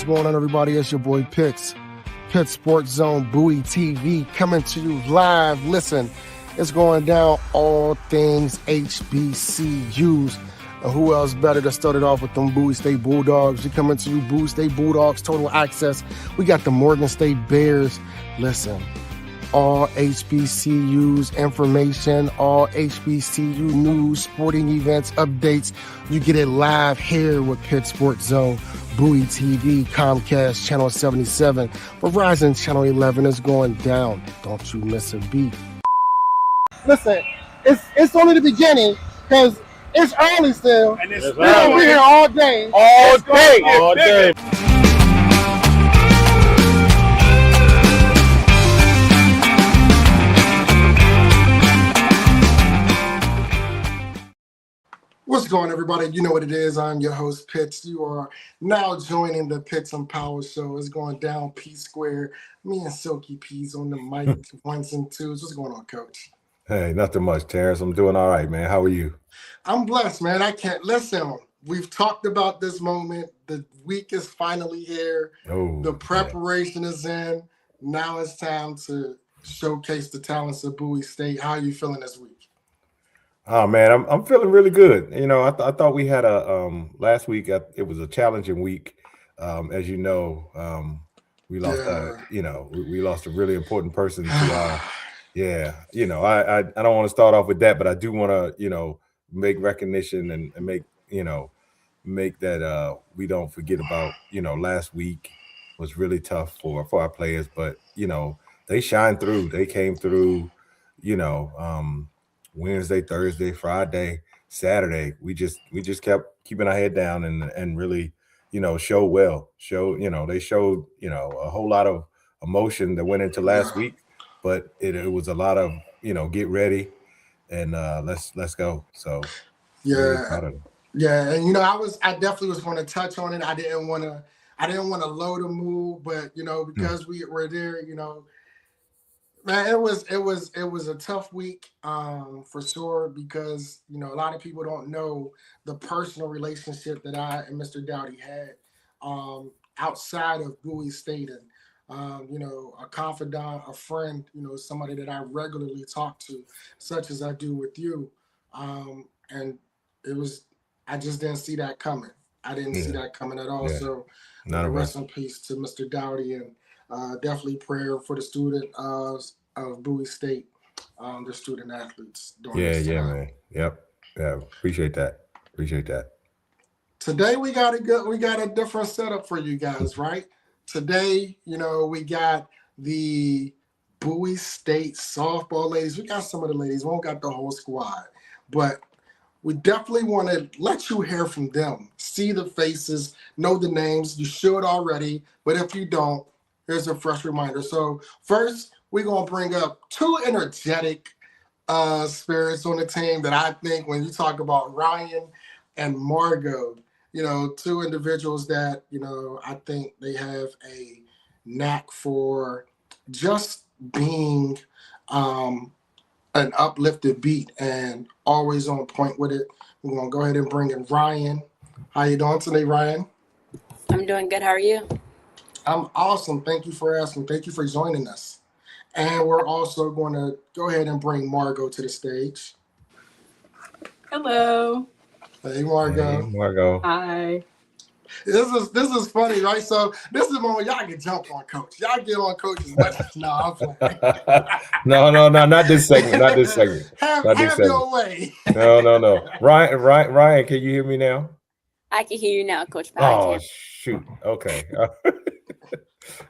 What's going on, everybody? It's your boy Pitts, Pitt Sports Zone, Bowie TV, coming to you live. Listen, it's going down, all things HBCUs. And who else better to start it off with them Bowie State Bulldogs? We coming to you, Bowie State Bulldogs, total access. We got the Morgan State Bears. Listen, all HBCUs information, all HBCU news, sporting events, updates. You get it live here with Pitt Sports Zone, Bowie TV, Comcast Channel 77. Verizon Channel 11 is going down. Don't you miss a beat. Listen, it's only the beginning because it's early still. And it's we're gonna be here all day. All day. What's going on, everybody? You know what it is. I'm your host, Pitts. You are now joining the Pitts and Powell show. It's going down P Square. Me and Silky P's on the mic, ones and twos. What's going on, Coach? Hey, nothing much, Terrence. I'm doing all right, man. How are you? I'm blessed, man. I can't listen. We've talked about this moment. The week is finally here. The preparation is in. Now it's time to showcase the talents of Bowie State. How are you feeling this week? Oh man, I'm feeling really good. You know, I thought we had a last week. It was a challenging week. As you know, we lost. We lost a really important person to our. Yeah, you know, I don't want to start off with that, but I do want to make recognition and make that we don't forget about last week was really tough for our players, but they shined through. They came through. Wednesday, Thursday, Friday, Saturday, we just kept keeping our head down and really, show well. They showed, a whole lot of emotion that went into last week, but it was a lot of, get ready and let's go. So yeah, and I definitely was going to touch on it. I didn't want to load a move, but because we were there, man, it was a tough week for sure because a lot of people don't know the personal relationship that I and Mr. Dowdy had outside of Bowie State, and a confidant, a friend, somebody that I regularly talk to, such as I do with you, and I just didn't see that coming. I didn't see that coming at all. Yeah. So rest in peace to Mr. Dowdy, and definitely prayer for the student of Bowie State, the student athletes. Man. Yep. Yeah. Appreciate that. Today we got a different setup for you guys, right? Today, we got the Bowie State softball ladies. We got some of the ladies. We don't got the whole squad, but we definitely want to let you hear from them, see the faces, know the names. You should already, but if you don't, here's a fresh reminder. So first, we're going to bring up two energetic spirits on the team that I think when you talk about Ryan and Margot, two individuals that, I think they have a knack for just being an uplifted beat and always on point with it. We're going to go ahead and bring in Ryan. How you doing today, Ryan? I'm doing good. How are you? I'm awesome. Thank you for asking. Thank you for joining us. And we're also going to go ahead and bring Margot to the stage. Hello. Hey, Margot. Hey, Margot. Hi. This is funny, right? So this is the moment y'all can jump on Coach. Y'all get on Coach as much as I'm playing. No, not this segment. Not this segment. Have your way. No. Ryan, can you hear me now? I can hear you now, Coach. Oh, shoot. Okay.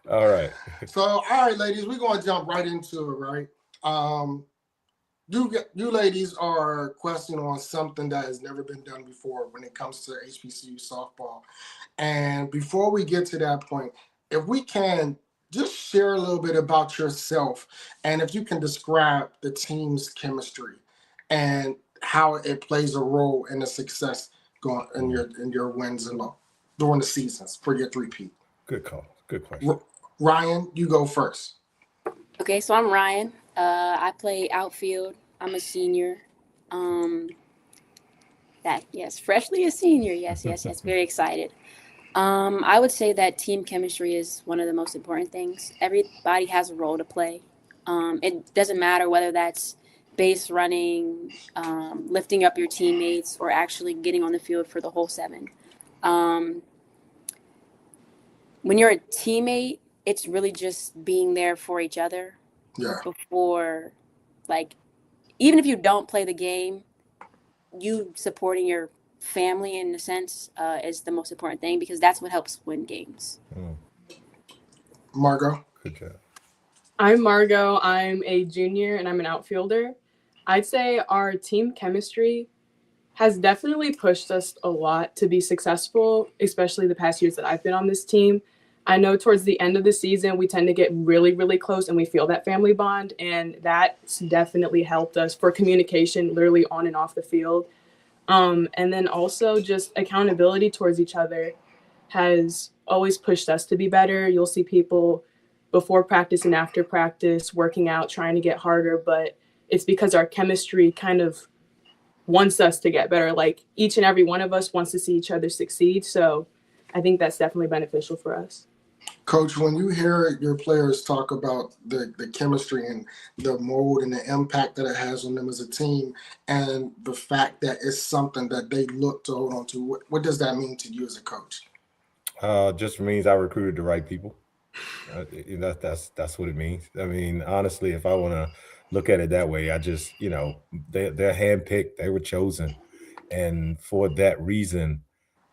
All right. So, all right, ladies, we're going to jump right into it, right? You ladies are questioning on something that has never been done before when it comes to HBCU softball. And before we get to that point, if we can just share a little bit about yourself, and if you can describe the team's chemistry and how it plays a role in the success going in your wins and during the seasons for your three-peat. Good call. Good question. Ryan, you go first. Okay, so I'm Ryan. I play outfield. I'm a senior. Freshly a senior. Yes. Very excited. I would say that team chemistry is one of the most important things. Everybody has a role to play. It doesn't matter whether that's base running, lifting up your teammates, or actually getting on the field for the whole seven. Um, when you're a teammate, it's really just being there for each other Yeah. before, like, even if you don't play the game, you supporting your family in a sense is the most important thing because that's what helps win games. Margot. Good job. I'm Margot. I'm a junior and I'm an outfielder. I'd say our team chemistry has definitely pushed us a lot to be successful, especially the past years that I've been on this team. I know towards the end of the season, we tend to get really, really close and we feel that family bond. And that's definitely helped us for communication, literally on and off the field. And then also just accountability towards each other has always pushed us to be better. You'll see people before practice and after practice working out, trying to get harder, but it's because our chemistry kind of wants us to get better. Like each and every one of us wants to see each other succeed. So I think that's definitely beneficial for us. Coach, when you hear your players talk about the chemistry and the mold and the impact that it has on them as a team and the fact that it's something that they look to hold on to, what does that mean to you as a coach? Just means I recruited the right people. That's what it means. I mean, honestly, if I want to look at it that way, I just, they're handpicked, they were chosen. And for that reason,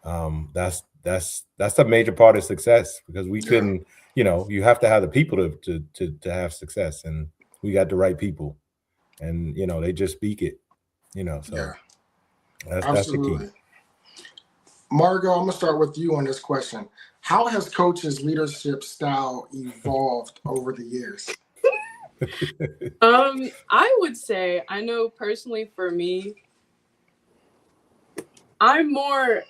that's a major part of success because we couldn't, you have to have the people to have success, and we got the right people, and they just speak it, so that's the key. Margot, I'm gonna start with you on this question. How has Coach's leadership style evolved over the years? I would say, I know personally for me, I'm more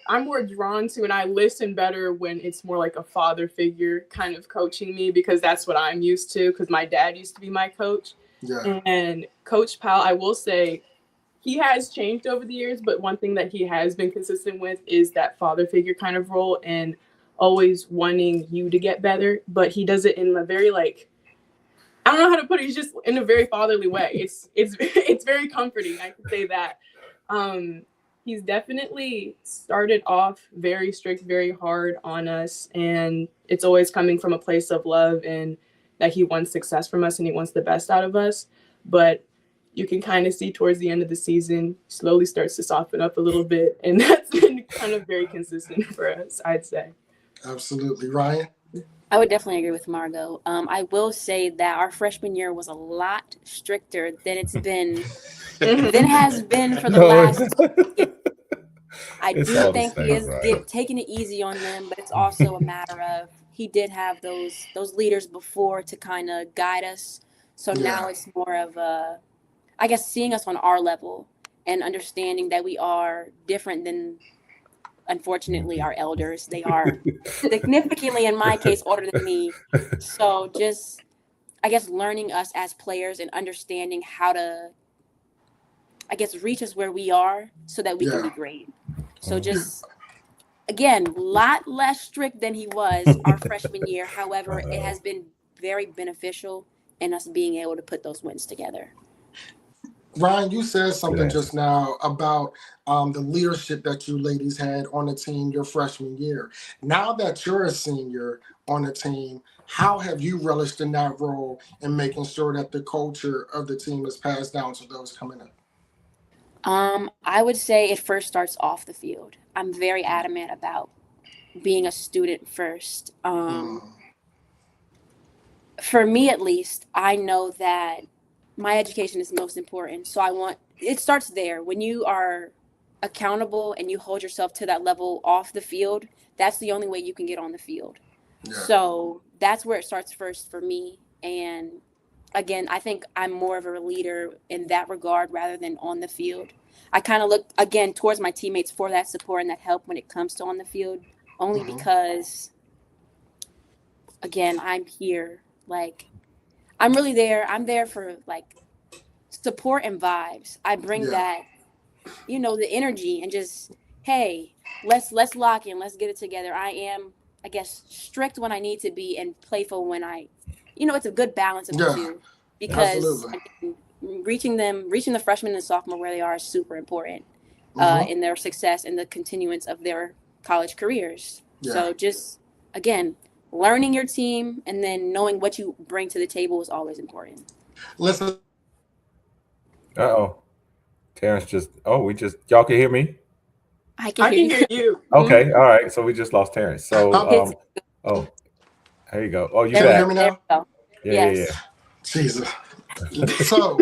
drawn to, and I listen better when it's more like a father figure kind of coaching me because that's what I'm used to because my dad used to be my coach. Yeah. And Coach Powell, I will say, he has changed over the years, but one thing that he has been consistent with is that father figure kind of role and always wanting you to get better. But he does it in a very I don't know how to put it. He's just in a very fatherly way. It's very comforting. I can say that. He's definitely started off very strict, very hard on us, and it's always coming from a place of love and that he wants success from us and he wants the best out of us. But you can kind of see towards the end of the season, slowly starts to soften up a little bit. And that's been kind of very consistent for us, I'd say. Absolutely. Ryan? I would definitely agree with Margot. I will say that our freshman year was a lot stricter than it's been, than it has been for the last. I do think he is taking it easy on them, but it's also a matter of he did have those leaders before to kind of guide us. So now it's more of I guess seeing us on our level and understanding that we are different than, unfortunately, our elders. They are significantly, in my case, older than me. So just, I guess, learning us as players and understanding how to, I guess, reach us where we are so that we can be great. So just, again, a lot less strict than he was our freshman year. However, it has been very beneficial in us being able to put those wins together. Ryan, you said something just now about the leadership that you ladies had on the team your freshman year. Now that you're a senior on the team, how have you relished in that role in making sure that the culture of the team is passed down to those coming up? I would say it first starts off the field. I'm very adamant about being a student first. For me, at least, I know that my education is most important. So it starts there. When you are accountable and you hold yourself to that level off the field, that's the only way you can get on the field. Yeah. So that's where it starts first for me. And again, I think I'm more of a leader in that regard rather than on the field. I kind of look, again, towards my teammates for that support and that help when it comes to on the field, only because, again, I'm here. I'm really there. I'm there for support and vibes. I bring that, the energy and just, hey, let's lock in. Let's get it together. I am, I guess, strict when I need to be and playful when it's a good balance of the Yeah, two, because absolutely. again, reaching the freshmen and sophomore where they are is super important Hmm. in their success and the continuance of their college careers. Yeah. So just again, learning your team and then knowing what you bring to the table is always important. Listen, Uh-oh. Terrence y'all can hear me? I can I hear can you. hear you. Okay, all right. So we just lost Terrence. So Hits. oh, there you go. Oh, you can you hear back. me There now? we go. Yeah. Yes. Jesus. So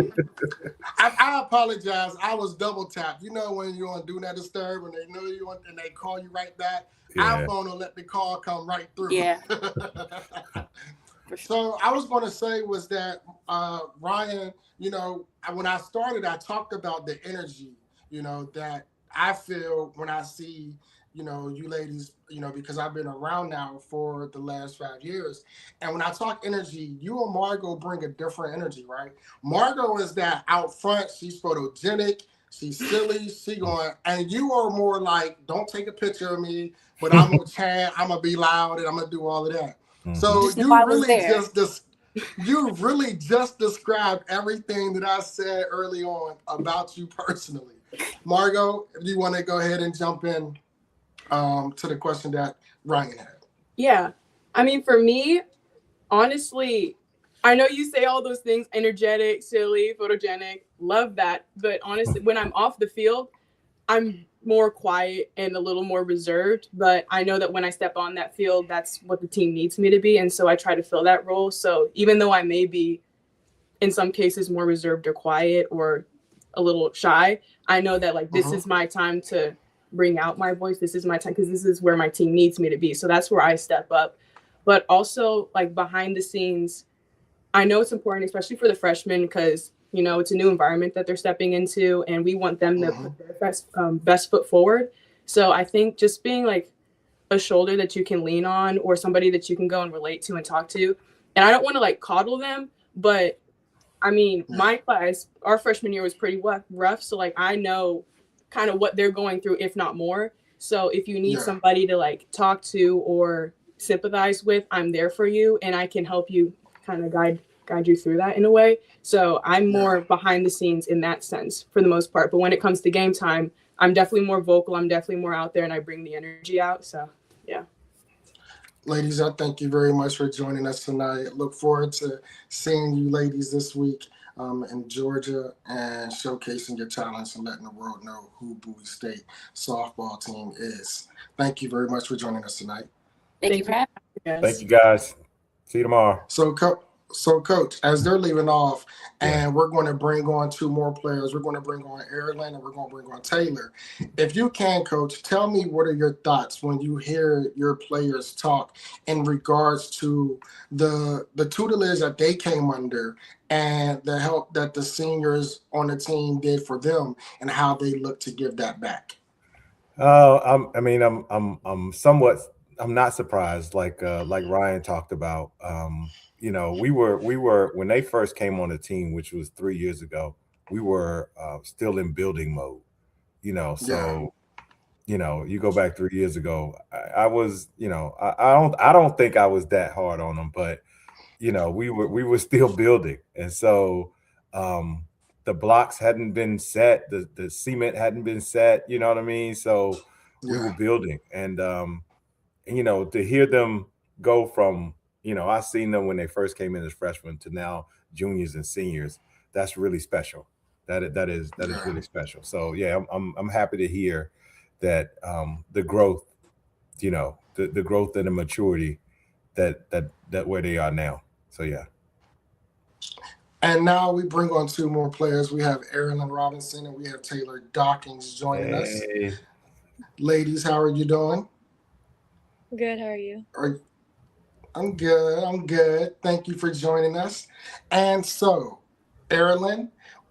I apologize. I was double tapped. You know when you're on Do Not Disturb and they know you want and they call you right back. Yeah. iPhone will let the call come right through. Yeah. For sure. So I was going to say was that Ryan, when I started, I talked about the energy, that I feel when I see, you ladies, because I've been around now for the last 5 years. And when I talk energy, you and Margot bring a different energy, right? Margot is that out front. She's photogenic. She's silly. She going, and you are more like, don't take a picture of me, but I'm going to chant, I'm going to be loud, and I'm going to do all of that. So Just know I was there. you really just described everything that I said early on about you personally. Margot, if you want to go ahead and jump in to the question that Ryan had. Yeah. I mean, for me, honestly, I know you say all those things, energetic, silly, photogenic, love that. But honestly, when I'm off the field, I'm more quiet and a little more reserved. But I know that when I step on that field, that's what the team needs me to be. And so I try to fill that role. So even though I may be in some cases more reserved or quiet or a little shy, I know that like this is my time to bring out my voice. This is my time because this is where my team needs me to be. So that's where I step up. But also like behind the scenes, I know it's important, especially for the freshmen, because it's a new environment that they're stepping into, and we want them to put their best foot forward. So I think just being like a shoulder that you can lean on, or somebody that you can go and relate to and talk to. And I don't want to like coddle them, but I mean, my class, our freshman year was pretty rough. So like I know kind of what they're going through, if not more. So if you need somebody to like talk to or sympathize with, I'm there for you, and I can help you kind of guide you through that in a way. So I'm more behind the scenes in that sense for the most part. But when it comes to game time, I'm definitely more vocal. I'm definitely more out there, and I bring the energy out. So yeah. Ladies, I thank you very much for joining us tonight. Look forward to seeing you ladies this week in Georgia and showcasing your talents and letting the world know who Bowie State softball team is. Thank you very much for joining us tonight. Thank you for having us. Thank you, guys. See you tomorrow. So, Coach, as they're leaving off, and we're going to bring on two more players. We're going to bring on Erilyn and we're going to bring on Taylor. If you can, Coach, tell me what are your thoughts when you hear your players talk in regards to the tutelage that they came under and the help that the seniors on the team did for them and how they look to give that back. I'm not surprised, like Ryan talked about. We were when they first came on the team, which was 3 years ago, we were still in building mode. So you go back 3 years ago, I was, I don't think I was that hard on them, but we were still building, and so the blocks hadn't been set, the cement hadn't been set, you know what I mean? So we were building, and to hear them go from, I seen them when they first came in as freshmen to now juniors and seniors. That's really special. That is really special. So yeah, I'm happy to hear that the growth, the growth and the maturity that where they are now. So yeah. And now we bring on two more players. We have Erilyn Robinson and we have Taylor Dawkins joining us. Ladies, how are you doing? Good, how are you? I'm good. Thank you for joining us. And so, Erilyn,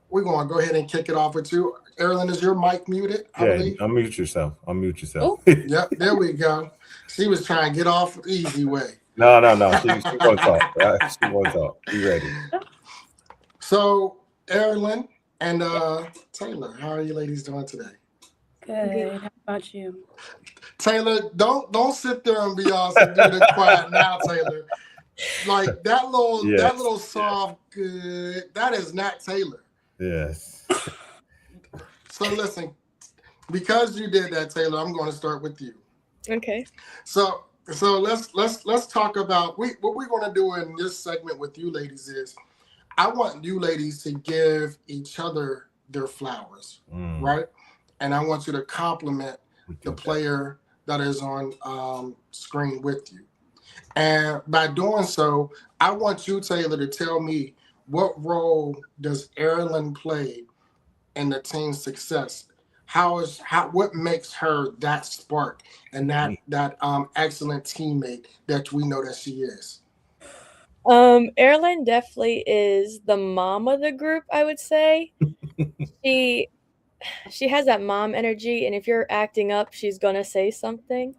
we're going to go ahead and kick it off with you. Erilyn, is your mic muted? I believe? Unmute yourself. Oh. Yep, there we go. She was trying to get off the easy way. No. She won't talk. She won't talk. Be ready. So, Erilyn and Taylor, how are you ladies doing today? Good. How about you? Taylor, don't sit there and be all do the quiet now, Taylor. Like that little soft good, that is not Taylor. Yes. So listen, because you did that, Taylor, I'm going to start with you. Okay. So let's talk about what we're going to do in this segment with you ladies is I want you ladies to give each other their flowers, right? And I want you to compliment the player that is on screen with you. And by doing so, I want you, Taylor, to tell me what role does Erin play in the team's success? What makes her that spark and that excellent teammate that we know that she is? Erin definitely is the mom of the group, I would say. She has that mom energy, and if you're acting up, she's gonna say something.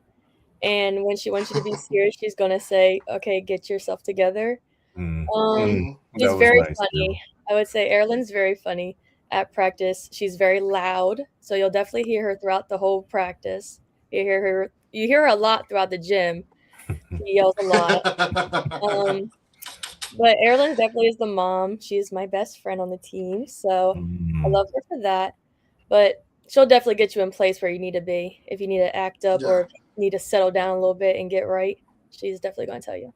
And when she wants you to be serious, she's gonna say, "Okay, get yourself together." She's That was very nice, funny. I would say Erin's very funny at practice. She's very loud, so you'll definitely hear her throughout the whole practice. You hear her a lot throughout the gym. She yells a lot. But Erin definitely is the mom. She's my best friend on the team, so I love her for that. But she'll definitely get you in place where you need to be. If you need to act up or if you need to settle down a little bit and get right, she's definitely going to tell you.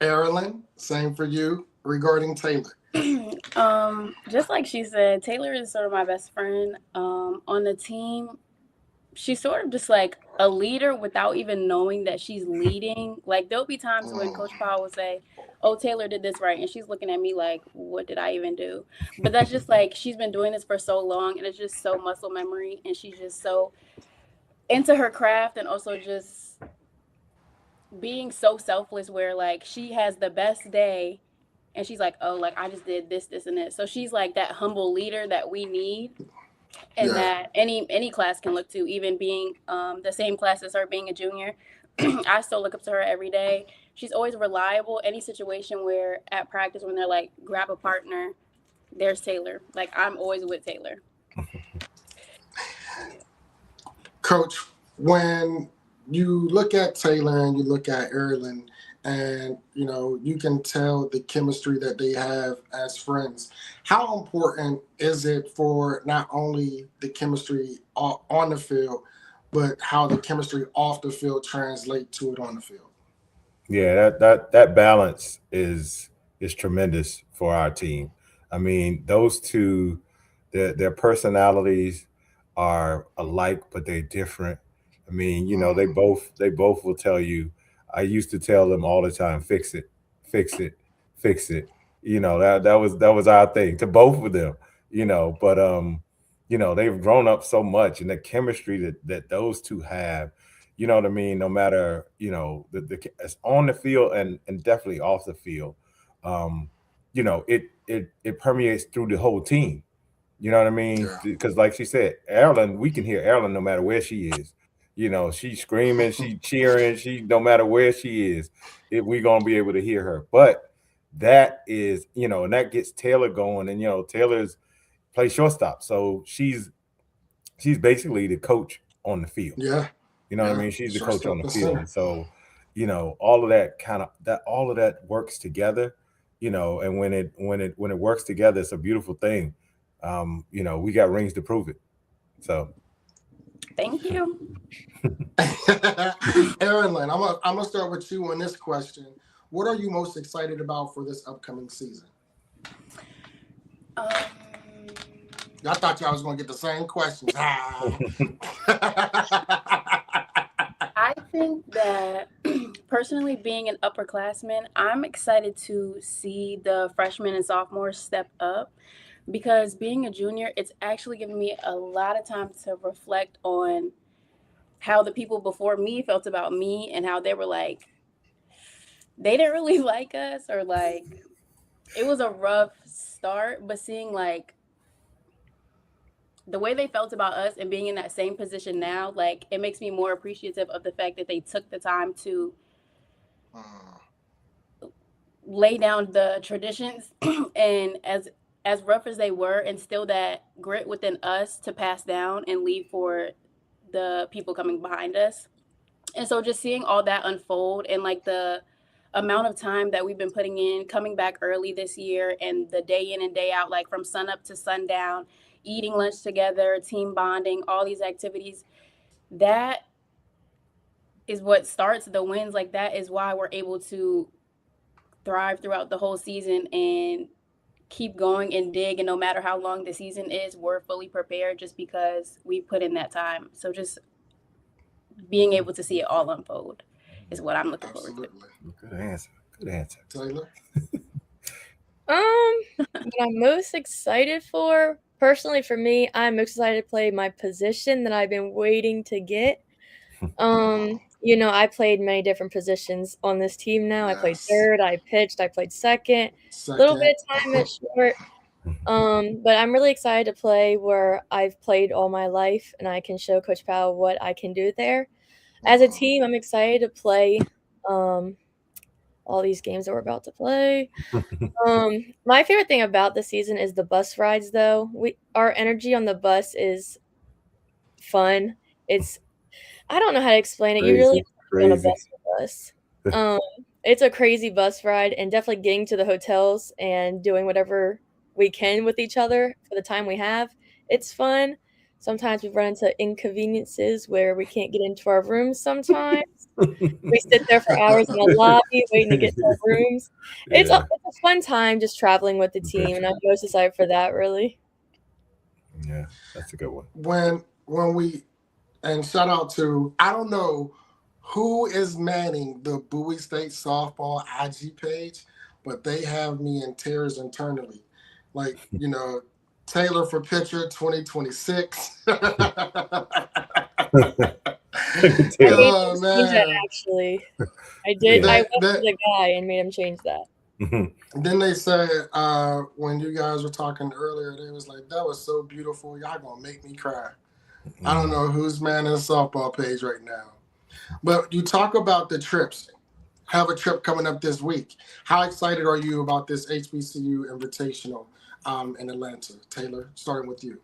Erin, same for you regarding Taylor. Just like she said, Taylor is sort of my best friend on the team. She's sort of just like a leader without even knowing that she's leading. Like there'll be times when Coach Powell will say, "Oh, Taylor did this right," and she's looking at me like, "What did I even do?" But that's just like she's been doing this for so long, and it's just so muscle memory, and she's just so into her craft, and also just being so selfless. Where like she has the best day, and she's like, "Oh, like I just did this, this, and this." So she's like that humble leader that we need. And that any class can look to, even being the same class as her, being a junior. I still look up to her every day. She's always reliable. Any situation where at practice when they're like, grab a partner, there's Taylor. Like I'm always with Taylor. Coach, when you look at Taylor and you look at Erin, and you can tell the chemistry that they have as friends. How important is it for not only the chemistry on the field, but how the chemistry off the field translate to it on the field? Yeah, that balance is tremendous for our team. I mean, those two, their personalities are alike, but they're different. I mean, they both will tell you. I used to tell them all the time, fix it, fix it, fix it. That was our thing to both of them. But they've grown up so much, and the chemistry that those two have. You know what I mean? No matter it's on the field and definitely off the field. It permeates through the whole team. You know what I mean? Because like she said, Erin, we can hear Erin no matter where she is. She's screaming, she's cheering, no matter where she is, we're gonna be able to hear her. But that is, and that gets Taylor going, and Taylor's play shortstop, so she's basically the coach on the field. Yeah, what I mean. She's the coach on the field, and so all of that works together. And when it works together, it's a beautiful thing. We got rings to prove it. So. Thank you. Erin, I'm gonna start with you on this question. What are you most excited about for this upcoming season? I thought y'all was gonna get the same questions. I think that personally, being an upperclassman, I'm excited to see the freshmen and sophomores step up. Because being a junior, it's actually given me a lot of time to reflect on how the people before me felt about me and how they were like, they didn't really like us, or like, it was a rough start, but seeing like the way they felt about us and being in that same position now, like it makes me more appreciative of the fact that they took the time to lay down the traditions and as rough as they were, instill that grit within us to pass down and leave for the people coming behind us. And so just seeing all that unfold and like the amount of time that we've been putting in, coming back early this year and the day in and day out, like from sun up to sundown, eating lunch together, team bonding, all these activities, that is what starts the wins. Like that is why we're able to thrive throughout the whole season and keep going and dig. And no matter how long the season is, we're fully prepared just because we put in that time. So just being able to see it all unfold is what I'm looking forward to. Good answer. Good answer. Taylor? What I'm most excited for, personally for me, I'm excited to play my position that I've been waiting to get. You know, I played many different positions on this team now. Yes. I played third, I pitched, I played second. A little bit of time at short. But I'm really excited to play where I've played all my life and I can show Coach Powell what I can do there. As a team, I'm excited to play all these games that we're about to play. My favorite thing about the season is the bus rides, though. Our energy on the bus is fun. I don't know how to explain it. You really on a bus with us. It's a crazy bus ride, and definitely getting to the hotels and doing whatever we can with each other for the time we have. It's fun. Sometimes we run into inconveniences where we can't get into our rooms sometimes. We sit there for hours in the lobby waiting to get to our rooms. It's a fun time just traveling with the team, and I'm most excited for that, really. Yeah, that's a good one. When we, and shout out to, I don't know who is manning the Bowie State Softball IG page, but they have me in tears internally. Like, you know, Taylor for pitcher 2026. Oh, man. Actually, I did. I went to the guy and made him change that. Then they said, when you guys were talking earlier, they was like, that was so beautiful. Y'all gonna make me cry. I don't know who's manning the softball page right now. But you talk about the trips. Have a trip coming up this week. How excited are you about this HBCU Invitational in Atlanta? Taylor, starting with you.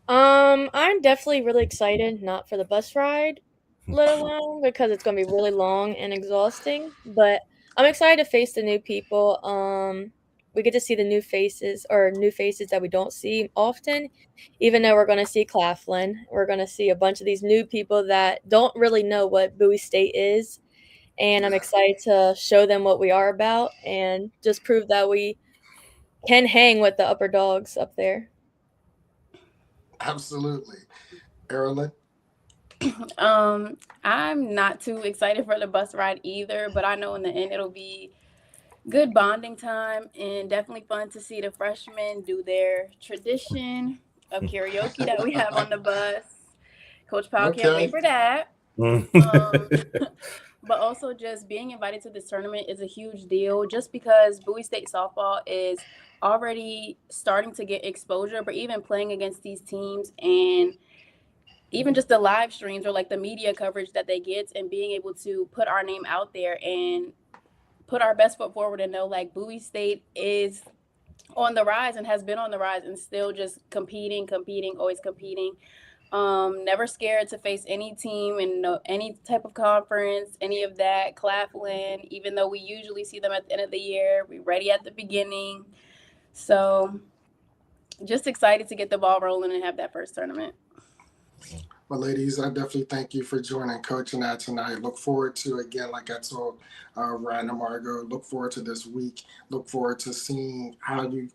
I'm definitely really excited, not for the bus ride, let alone because it's going to be really long and exhausting. But I'm excited to face the new people. We get to see the new faces that we don't see often, even though we're going to see Claflin. We're going to see a bunch of these new people that don't really know what Bowie State is. And I'm excited to show them what we are about and just prove that we can hang with the upper dogs up there. Absolutely. Erilyn? I'm not too excited for the bus ride either, but I know in the end it'll be good bonding time and definitely fun to see the freshmen do their tradition of karaoke that we have on the bus. Coach Powell can't wait for that. But also just being invited to this tournament is a huge deal just because Bowie State Softball is already starting to get exposure, but even playing against these teams and even just the live streams or like the media coverage that they get and being able to put our name out there and put our best foot forward and know like Bowie State is on the rise and has been on the rise and still just competing, always competing. Never scared to face any team and any type of conference, any of that. Claflin, even though we usually see them at the end of the year, we're ready at the beginning. So just excited to get the ball rolling and have that first tournament. Well, ladies, I definitely thank you for joining Coach and I tonight. Look forward to, again, like I told Ryan and Margot, look forward to this week. Look forward to seeing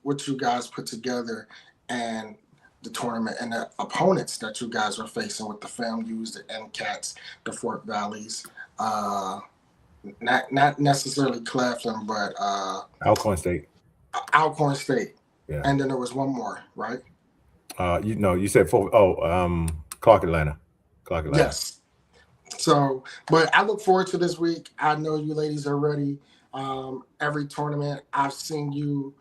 what you guys put together and the tournament and the opponents that you guys are facing with the FAMUs, the MCATs, the Fort Valleys. Not necessarily Claflin, but Alcorn State. Alcorn State. Yeah. And then there was one more, right? You said Clark Atlanta. Yes. So, but I look forward to this week. I know you ladies are ready. Every tournament I've seen you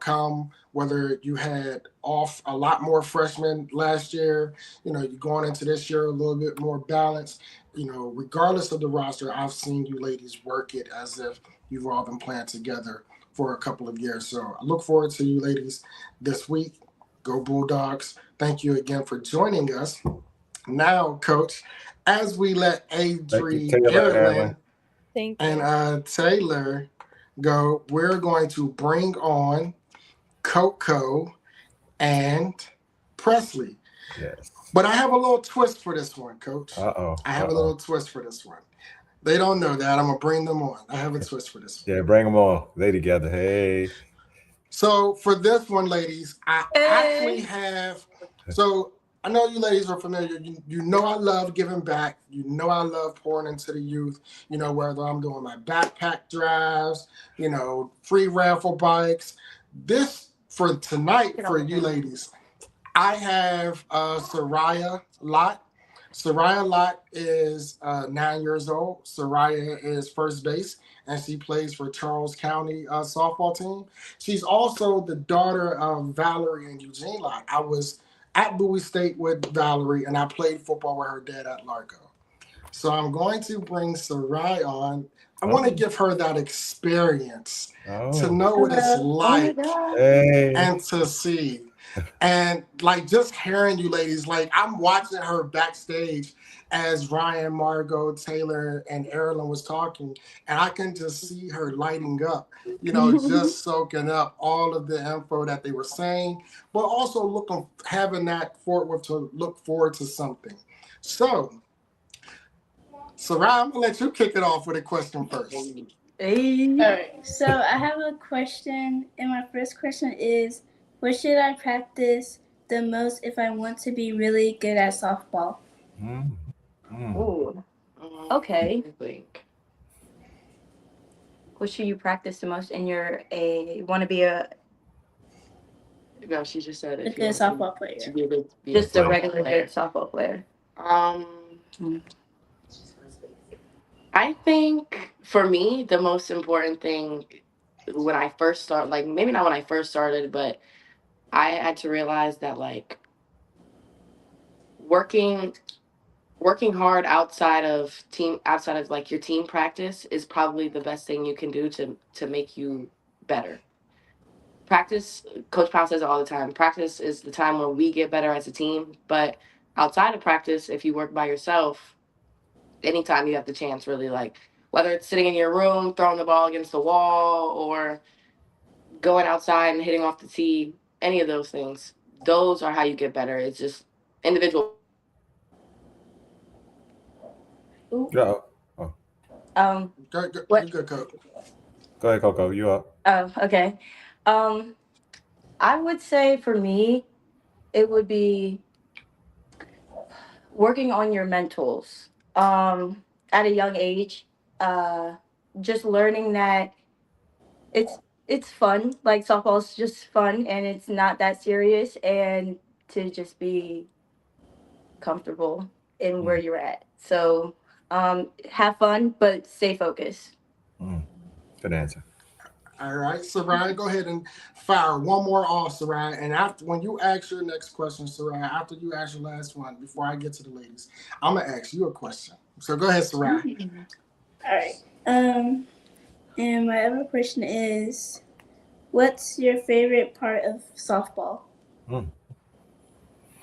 come, whether you had off a lot more freshmen last year, you're going into this year a little bit more balanced, regardless of the roster, I've seen you ladies work it as if you've all been playing together for a couple of years. So I look forward to you ladies this week. Go Bulldogs. Thank you again for joining us. Now, Coach, as we let Thank you, Adri, Taylor, Erin, Thank you. and Taylor go, we're going to bring on Coco and Presley. Yes. But I have a little twist for this one, Coach. Uh-oh. I have a little twist for this one. They don't know that. I'm going to bring them on. I have a twist for this one. Yeah, bring them on. They together. Hey. So for this one, ladies, I actually have. So I know you ladies are familiar. You know I love giving back. You know I love pouring into the youth. You know, whether I'm doing my backpack drives, you know, free raffle bikes. This for tonight for you ladies, I have Soraya Lott. Soraya Lott is 9 years old. Soraya is first base, and she plays for Charles County softball team. She's also the daughter of Valerie and Eugene Lott. I was at Bowie State with Valerie, and I played football with her dad at Largo. So I'm going to bring Soraya on. I want to give her that experience to know what it's like and to see. And like just hearing you ladies, like I'm watching her backstage as Ryan, Margot, Taylor, and Erilyn was talking, and I can just see her lighting up, you know, just soaking up all of the info that they were saying, but also having that forward to look forward to something. So, Sarah, I'm gonna let you kick it off with a question first. All right. So I have a question, and my first question is, what should I practice the most if I want to be really good at softball? Ooh. Okay. What should you practice the most in want to be a? No, she just said A good softball player. To be able to be Just a regular player. good softball player. I think for me the most important thing when I first started, like maybe not when I first started, but I had to realize that like working hard outside of like your team practice is probably the best thing you can do to make you better. Practice, Coach Powell says it all the time, practice is the time when we get better as a team, but outside of practice, if you work by yourself, anytime you have the chance, really, like whether it's sitting in your room throwing the ball against the wall or going outside and hitting off the tee, any of those things, those are how you get better. It's just individual. Go. Oh. Go, What? you go, Coach. Go ahead, Coco. You up? Oh, okay. I would say for me, it would be working on your mentals. At a young age, just learning that it's fun. Like softball's just fun, and it's not that serious, and to just be comfortable in where you're at. So, have fun, but stay focused. Good answer. All right, Sarai, go ahead and fire one more off, Sarai. And after when you ask your next question, Sarai, after you ask your last one, before I get to the ladies, I'm gonna ask you a question. So go ahead, Sarai. All right. And my other question is, what's your favorite part of softball?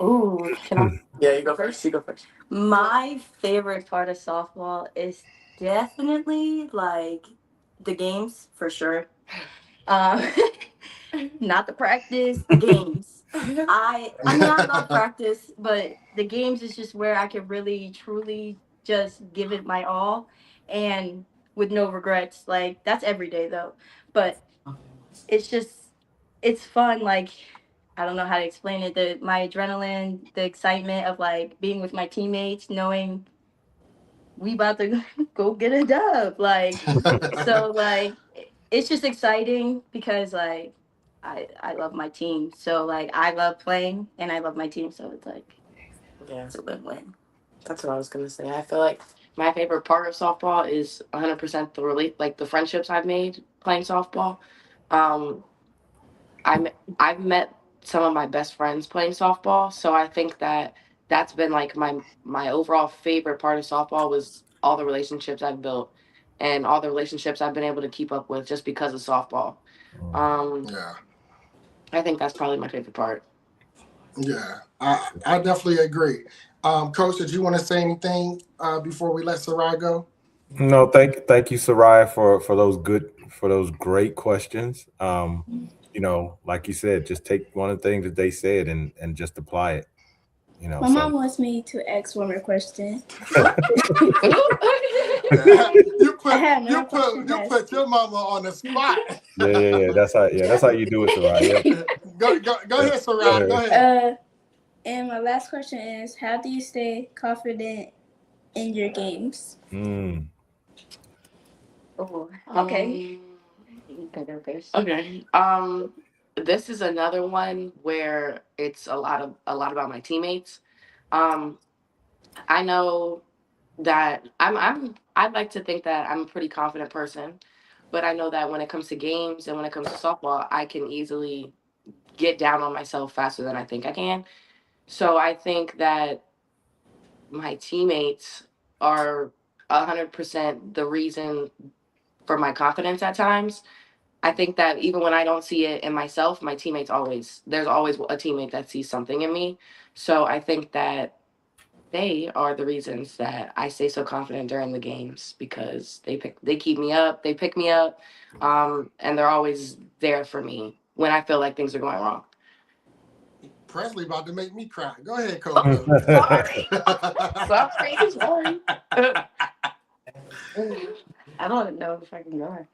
Ooh, can I? Yeah, you go first. You go first. My favorite part of softball is definitely like the games for sure. Not the practice, the games. I mean I love practice, but the games is just where I can really truly just give it my all and with no regrets. Like that's every day though. But it's fun, like I don't know how to explain it. My adrenaline, the excitement of like being with my teammates, knowing we about to go get a dub. Like so like it's just exciting because like I love my team. So like I love playing and I love my team. So it's like it's a win-win. That's what I was gonna say. I feel like my favorite part of softball is 100% the friendships I've made playing softball. I've met some of my best friends playing softball, so I think that's been like my overall favorite part of softball was all the relationships I've built and all the relationships I've been able to keep up with just because of softball. Yeah. I think that's probably my favorite part. Yeah, I definitely agree. Coach, did you want to say anything before we let Sarai go? No, thank you, Soraya, for those great questions. Like you said, just take one of the things that they said and just apply it. My mom wants me to ask one more question. you put your mama on the spot. Yeah. That's how you do it, Soraya. Go ahead, Soraya. Go ahead. And my last question is, how do you stay confident in your games? Oh, okay. Okay. This is another one where it's a lot about my teammates. I know that I'd like to think that I'm a pretty confident person, but I know that when it comes to games and when it comes to softball, I can easily get down on myself faster than I think I can. So I think that my teammates are 100% the reason for my confidence at times. I think that even when I don't see it in myself, my teammates there's always a teammate that sees something in me. So I think that they are the reasons that I stay so confident during the games because they keep me up, they pick me up, and they're always there for me when I feel like things are going wrong. Presley about to make me cry. Go ahead, Coach. Sorry. Sorry. I don't know if I can go.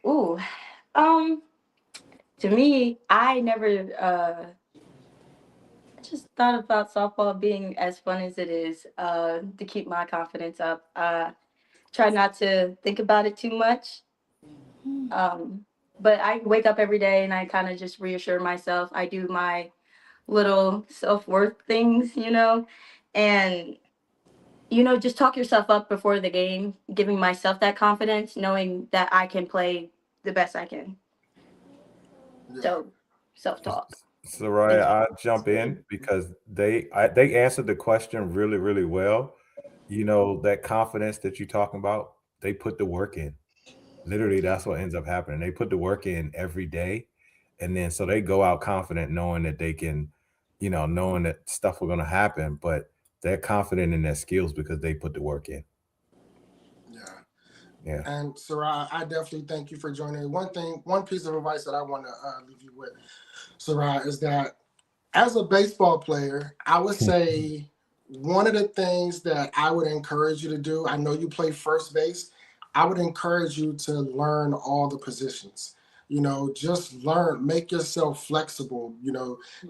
Ooh. To me, I never just thought about softball being as fun as it is, to keep my confidence up. Try not to think about it too much. But I wake up every day and I kind of just reassure myself. I do my little self-worth things, and just talk yourself up before the game, giving myself that confidence, knowing that I can play the best I can. So, self-talk. Soraya, I'll jump in because they answered the question really, really well. That confidence that you're talking about, they put the work in. Literally, that's what ends up happening. They put the work in every day. And then so they go out confident knowing that they can, knowing that stuff are going to happen, but they're confident in their skills because they put the work in. Yeah. And Sarai, I definitely thank you for joining. One piece of advice that I want to leave you with, Sarai, is that as a baseball player, I would say one of the things that I would encourage you to do, I know you play first base, I would encourage you to learn all the positions. Just learn, make yourself flexible.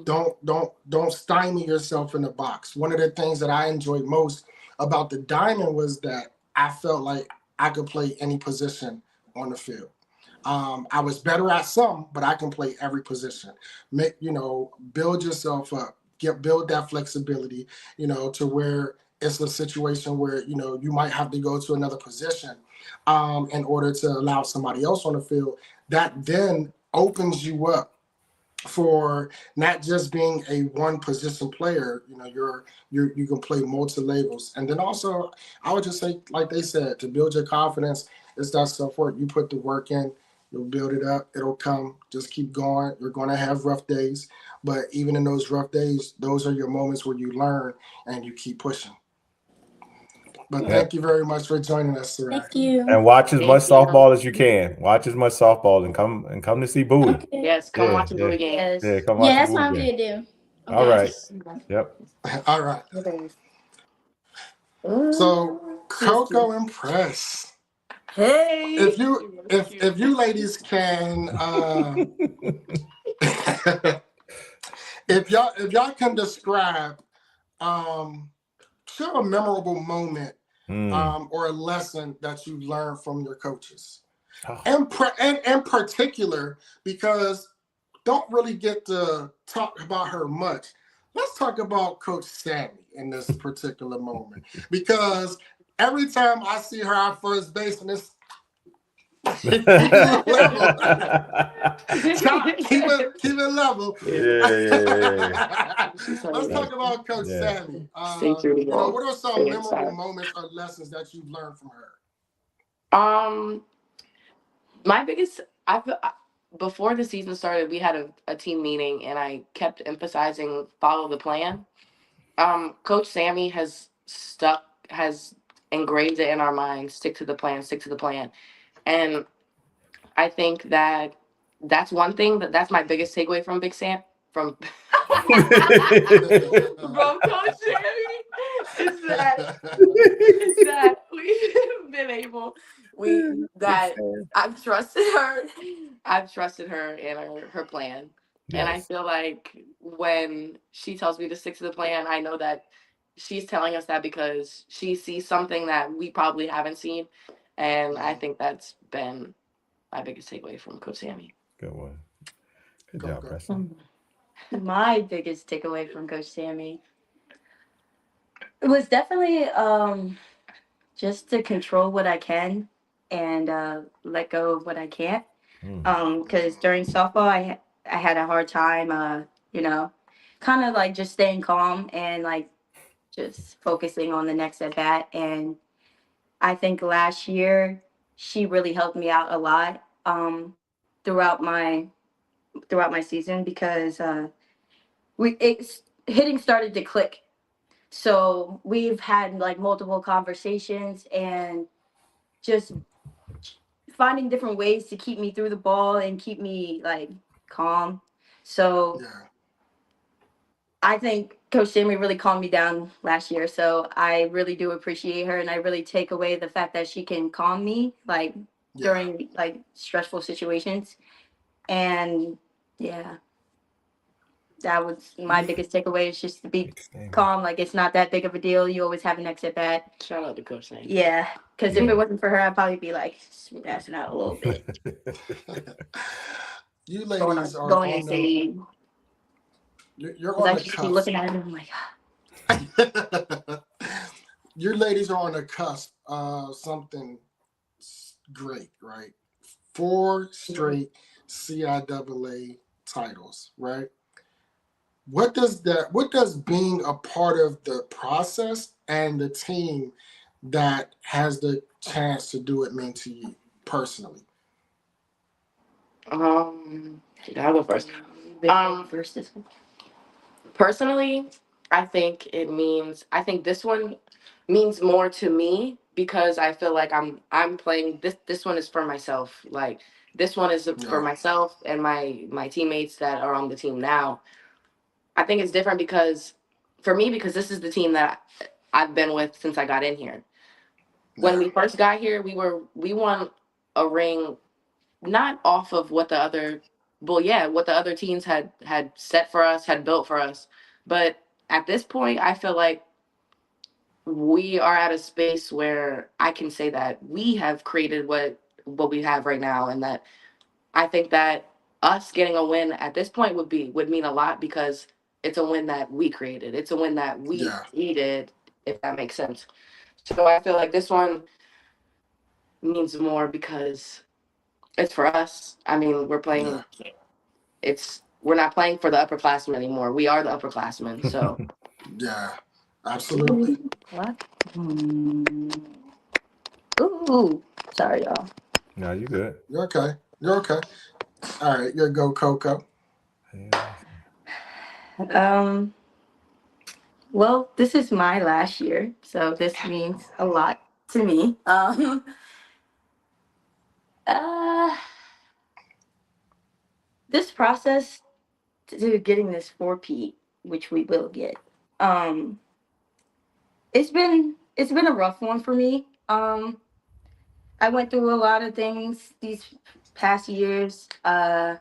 Don't stymie yourself in the box. One of the things that I enjoyed most about the diamond was that I felt like I could play any position on the field. I was better at some, but I can play every position. Build yourself up, build that flexibility, to where it's a situation where, you might have to go to another position in order to allow somebody else on the field. That then opens you up for not just being a one position player. You can play multi labels. And then also I would just say, like they said, to build your confidence, it's that self-work. You put the work in, you'll build it up, it'll come. Just keep going. You're going to have rough days, but even in those rough days, those are your moments where you learn and you keep pushing. But thank you very much for joining us, Sarai. Thank you. And watch as much softball as you can. Watch as much softball and come to see Bowie. Okay. Yes, come watch the Bowie game. Yes. Yeah, come watch Yeah, that's the what I'm Bowie game. gonna do. All right. Yep. All right. So Coco and Press. Hey. If you ladies can if y'all can describe share a memorable moment or a lesson that you learned from your coaches. And in particular, because don't really get to talk about her much. Let's talk about Coach Sammy in this particular moment. Because every time I see her at first base, and it's keep it level. Yeah. Let's talk about Coach Sammy. What are some memorable moments or lessons that you've learned from her? My biggest, before the season started, we had a team meeting, and I kept emphasizing follow the plan. Coach Sammy has engraved it in our minds, stick to the plan, stick to the plan. And I think that's one thing that's my biggest takeaway from Big Sam from from Coach Sammy is that we've been able that I've trusted her. I've trusted her and her plan. And I Yes. feel like when she tells me to stick to the plan, I know that she's telling us that because she sees something that we probably haven't seen. And I think that's been my biggest takeaway from Coach Sammy. Good one. Good Go, job, go. Preston. My biggest takeaway from Coach Sammy was definitely just to control what I can and let go of what I can't. Because during softball, I had a hard time, you know, kind of like just staying calm and like just focusing on the next at bat. And I think last year she really helped me out a lot throughout my season because hitting started to click. So we've had like multiple conversations and just finding different ways to keep me through the ball and keep me like calm. So Yeah. I think Coach Sammy really calmed me down last year. So I really do appreciate her, and I really take away the fact that she can calm me like during like stressful situations. And yeah, that was my biggest takeaway, is just to be calm. Like, it's not that big of a deal. You always have an next at bat. Shout out to Coach Sammy. Yeah, because if it wasn't for her, I'd probably be like passing out a little bit. You ladies are going on insane. You're on the Just cusp. looking at him like, You ladies are on the cusp of something great, right? 4 straight CIAA titles, right? What does being a part of the process and the team that has the chance to do it mean to you personally? I'll go first. This one. Personally, I think this one means more to me because I feel like I'm playing this one is for myself. Like, this one is for myself and my teammates that are on the team now. I think it's different because this is the team that I've been with since I got in here. When we first got here, we won a ring not off of what the other teams had set for us, had built for us. But at this point, I feel like we are at a space where I can say that we have created what we have right now, and that I think that us getting a win at this point would mean a lot because it's a win that we created. It's a win that we needed, if that makes sense. So I feel like this one means more because it's for us. I mean, we're playing. We're not playing for the upperclassmen anymore. We are the upperclassmen. So. Yeah, absolutely. What? Ooh, sorry, y'all. No, you good. You're okay. You're okay. All right, you go, Coco. Well, this is my last year, so this means a lot to me. This process to getting this 4P, which we will get, it's been a rough one for me. I went through a lot of things these past years. A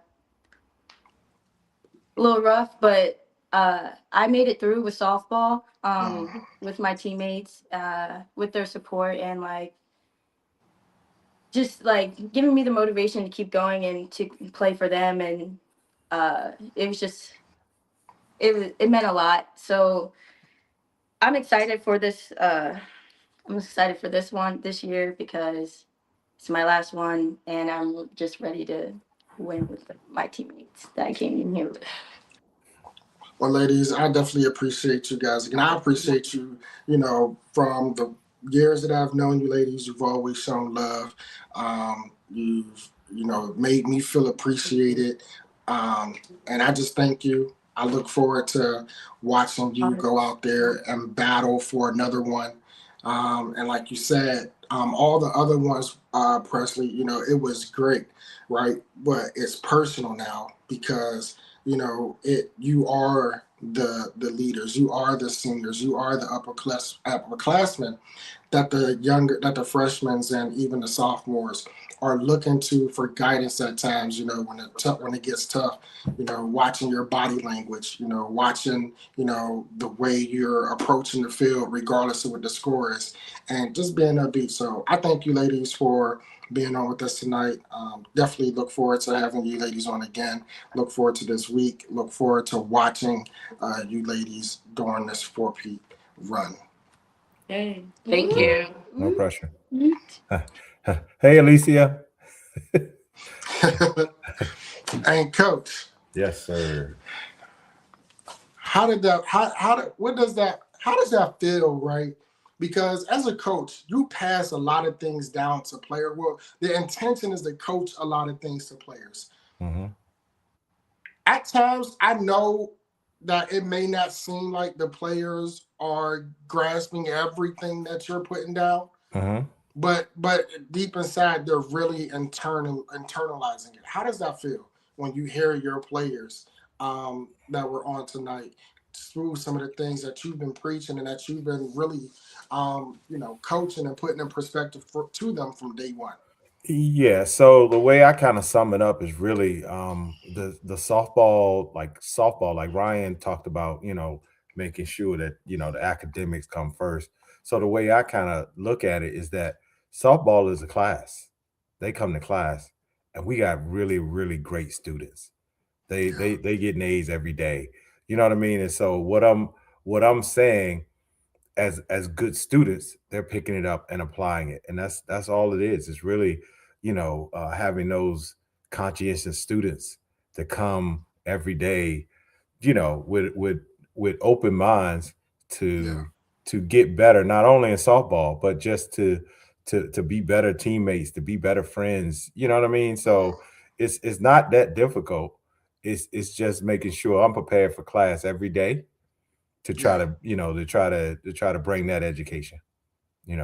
little rough, but I made it through with softball, with my teammates, with their support, and like just like giving me the motivation to keep going and to play for them. And it was just it meant a lot. So I'm excited for this. I'm excited for this one this year because it's my last one, and I'm just ready to win with my teammates that I came in here with. Well, ladies, I definitely appreciate you guys. Again, I appreciate you, from the years that I've known you ladies, you've always shown love. You've made me feel appreciated. And I just thank you. I look forward to watching you go out there and battle for another one. And like you said, all the other ones, Presley, it was great, right? But it's personal now because, you are the leaders, you are the seniors, you are the upperclassmen that the freshmen and even the sophomores are looking to for guidance at times, when it gets tough, watching your body language, watching, the way you're approaching the field, regardless of what the score is, and just being upbeat. So I thank you ladies for being on with us tonight. Definitely look forward to having you ladies on again. Look forward to this week. Look forward to watching you ladies during this 4-peat run. Hey, thank you. No pressure. Hey, Alicia. And Coach. Yes, sir. How does that feel, right? Because as a coach, you pass a lot of things down to players. Well, the intention is to coach a lot of things to players. Mm-hmm. At times, I know that it may not seem like the players are grasping everything that you're putting down, but deep inside, they're really internalizing it. How does that feel when you hear your players that were on tonight through some of the things that you've been preaching and that you've been really, coaching and putting in perspective to them from day one? Yeah, so the way I kind of sum it up is really the softball, like Ryan talked about, making sure that, the academics come first. So the way I kind of look at it is that softball is a class. They come to class and we got really, really great students. They get A's every day. You know what I mean? And so what I'm saying, as good students, they're picking it up and applying it, and that's all it is. It's really, having those conscientious students to come every day, with open minds to get better, not only in softball, but just to be better teammates, to be better friends. You know what I mean? So it's not that difficult. It's just making sure I'm prepared for class every day to try to, to try to bring that education,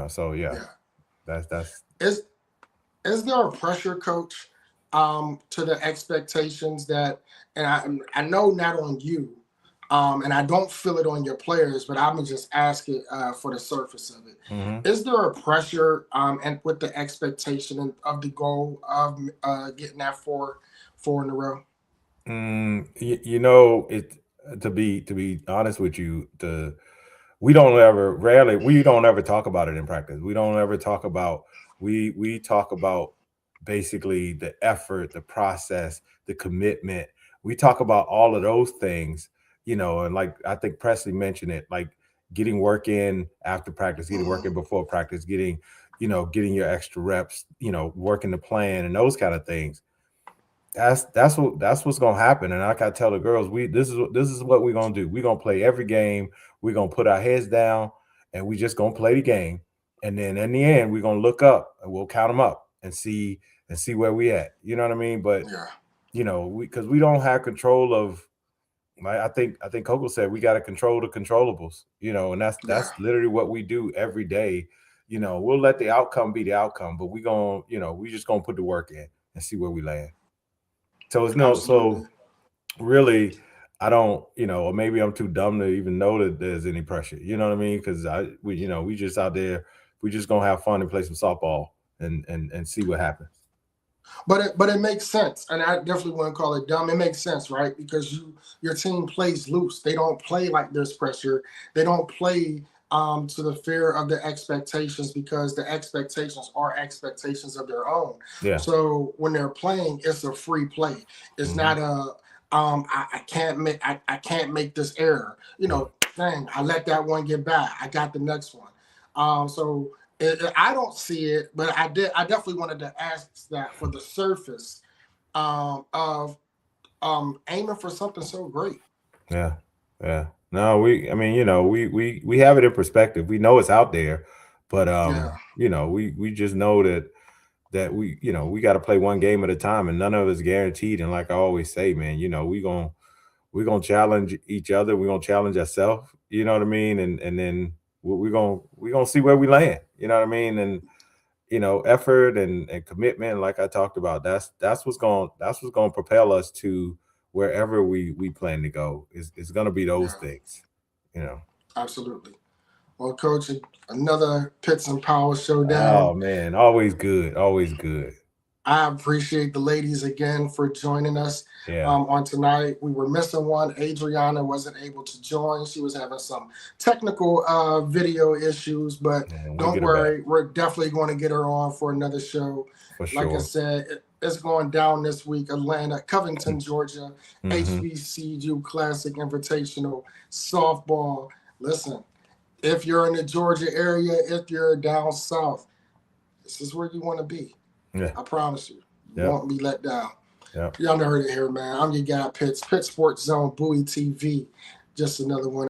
so that's Is there a pressure, Coach, to the expectations that, and I know not on you, and I don't feel it on your players, but I'm gonna just ask it for the surface of it. Mm-hmm. Is there a pressure and with the expectation of the goal of getting that four in a row? It to be honest with you, we don't ever talk about it in practice. We don't ever talk about we talk about basically the effort, the process, the commitment. We talk about all of those things, and like I think Presley mentioned it, like getting work in after practice, getting work in before practice, getting your extra reps, working the plan and those kind of things. That's what's gonna happen. And like I tell the girls, this is what we're gonna do. We're gonna play every game. We're gonna put our heads down and we just gonna play the game. And then in the end, we're gonna look up and we'll count them up and see where we at. You know what I mean? But because we don't have control of, I think Coco said we got to control the controllables, and that's literally what we do every day. We'll let the outcome be the outcome, but we just gonna put the work in and see where we land. So so really, I don't, or maybe I'm too dumb to even know that there's any pressure. You know what I mean? Because we just out there, we just gonna have fun and play some softball and see what happens. But it makes sense, and I definitely wouldn't call it dumb. It makes sense, right? Because your team plays loose. They don't play like there's pressure. They don't play to the fear of the expectations, because the expectations are expectations of their own. Yeah. So when they're playing, it's a free play. It's not a I can't make this error. Dang, I let that one get by. I got the next one. So I don't see it, but I definitely wanted to ask that for the surface of aiming for something so great. Yeah. No, we have it in perspective. We know it's out there, but we just know that that we got to play one game at a time, and none of it's guaranteed. And like I always say, man, we're gonna challenge each other. We're gonna challenge ourselves. You know what I mean? And then we're gonna see where we land. You know what I mean? And effort and commitment, like I talked about, that's what's gonna propel us to wherever we plan to go. It's gonna be those things. Absolutely. Well, Coach, another Pitts and Powell showdown. Oh man, always good, always good. I appreciate the ladies again for joining us on tonight. We were missing one. Adriana wasn't able to join. She was having some technical video issues, but don't worry. We're definitely going to get her on for another show. For sure. Like I said, it's going down this week. Atlanta, Covington, Georgia, HBCU Classic Invitational Softball. Listen, if you're in the Georgia area, if you're down south, this is where you want to be. Yeah. I promise you. You won't be let down. Y'all heard it here, man. I'm your guy, Pitts Sports Zone, Bowie TV. Just another one.